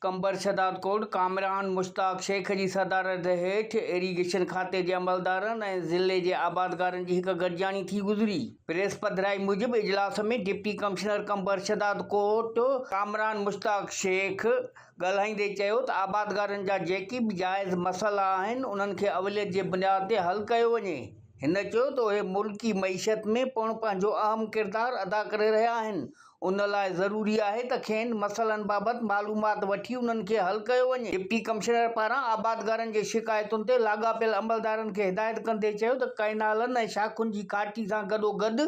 कंबर शदाद कोट कामरान मुश्ताक शेख जी सदारत हेठि इरीगेशन खाते जे अमलदारनि ऐं ज़िले जे आबादगारनि जी हिकु गॾिजाणी थी गुज़री। प्रेस पधिराई मूजिबि इजलास में डिप्टी कमिश्नर कंबर शदाद कोट कामरान मुश्ताक शेख ॻाल्हाईंदे चयो त आबादगारनि जा जेके बि जाइज़ मसइला आहिनि उन्हनि खे अवलियत जे बुनियाद ते हल कयो वञे। हिन चयो त उहे मुल्की मईशत में पिणु पंहिंजो अहम किरदारु अदा करे रहिया आहिनि। उन लाइ ज़रूरी आहे त खेनि मसइलनि बाबति मालूमात वठी उन्हनि खे हल कयो वञे। डिप्टी कमिश्नर पारां आबादगारनि जे शिकायतुनि ते लाॻापियल अमलदारनि खे हिदायत कंदे चयो त कैनालनि ऐं शाखुनि जी घाटी सां गॾोगॾु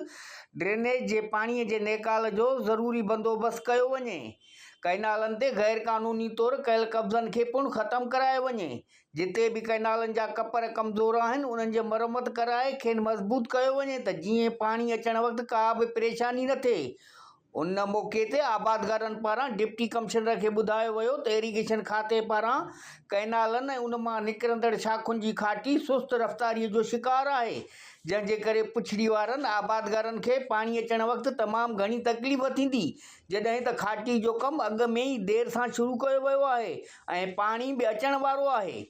ड्रेनेज जे पाणीअ जे नेकाल जो ज़रूरी बंदोबस्तु कयो वञे। कैनालनि ते गैर क़ानूनी तौरु कयल कब्ज़नि खे पिणु ख़तमु करायो वञे। जिते बि कैनालनि जा कपर कमज़ोर आहिनि उन्हनि जी मरमत कराए खेनि मज़बूत कयो वञे त जीअं पाणी अचण वक़्तु का बि परेशानी न थिए। उन मौक़े ते आबादगारनि पारां डिप्टी कमिश्नर खे ॿुधायो वियो त इरीगेशन खाते पारां कैनालनि ऐं उन मां निकिरंदड़ शाखुनि जी घाटी सुस्त रफ़्तारीअ जो शिकार आहे, जंहिंजे करे पुछड़ी वारनि आबादगारनि खे पाणी अचण वक़्तु तमामु घणी तकलीफ़ थींदी, जॾहिं त घाटी जो कमु अॻु में ई देरि सां शुरू कयो वियो आहे ऐं पाणी बि अचण वारो आहे।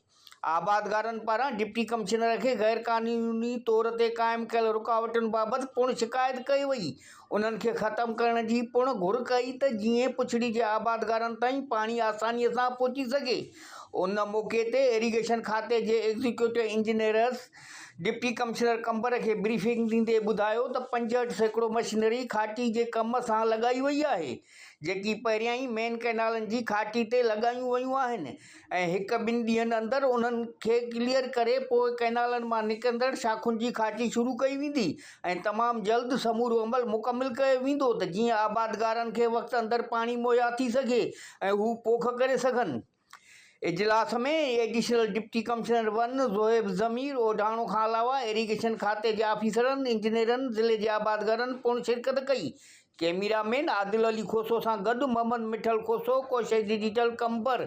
आबादगारनि पारां डिप्टी कमिश्नर खे गैर क़ानूनी तौर ते क़ाइमु कयल रुकावटुनि बाबति पिणु शिकायत कई वई। उन्हनि खे ख़तमु करण जी पिणु घुर कई त जीअं पुछड़ी जे आबादगारनि ताईं पाणी आसानीअ सां पहुची सघे। उन मौक़े ते इरीगेशन खाते जे एग्ज़ीक्यूटिव इंजीनियर्स डिप्टी कमिश्नर कंबर खे ब्रीफिंग ॾींदे ॿुधायो त 65% मशीनरी घाटी जे कम सां लॻाई वई आहे, जेकी पहिरियां ई मेन कैनालनि जी घाटी ते लॻायूं वयूं आहिनि ऐं 1-2 ॾींहंनि अंदरि उन्हनि खे क्लियर करे पोइ कैनालनि मां निकिरंदड़ शाखुनि जी घाटी शुरू कई वेंदी ऐं तमामु जल्द समूरो अमल मुकमिल कयो वेंदो त जीअं आबादगारनि खे वक़्तु अंदरि पाणी मुहैया थी सघे ऐं हू पोख करे सघनि। इजलास में एडिशनल डिप्टी कमिश्नर 1 ज़ोहेब ज़मीर ओढाणो खां अलावा इरीगेशन खाते जे ऑफिसरनि, इंजीनियरनि, ज़िले जे आबादगारनि पिणु शिरकत कई। कैमरामैन आदिल अली खोसो सां गॾु मोहम्मद मिठल खोसो, कोशश डिजिटल कंबर।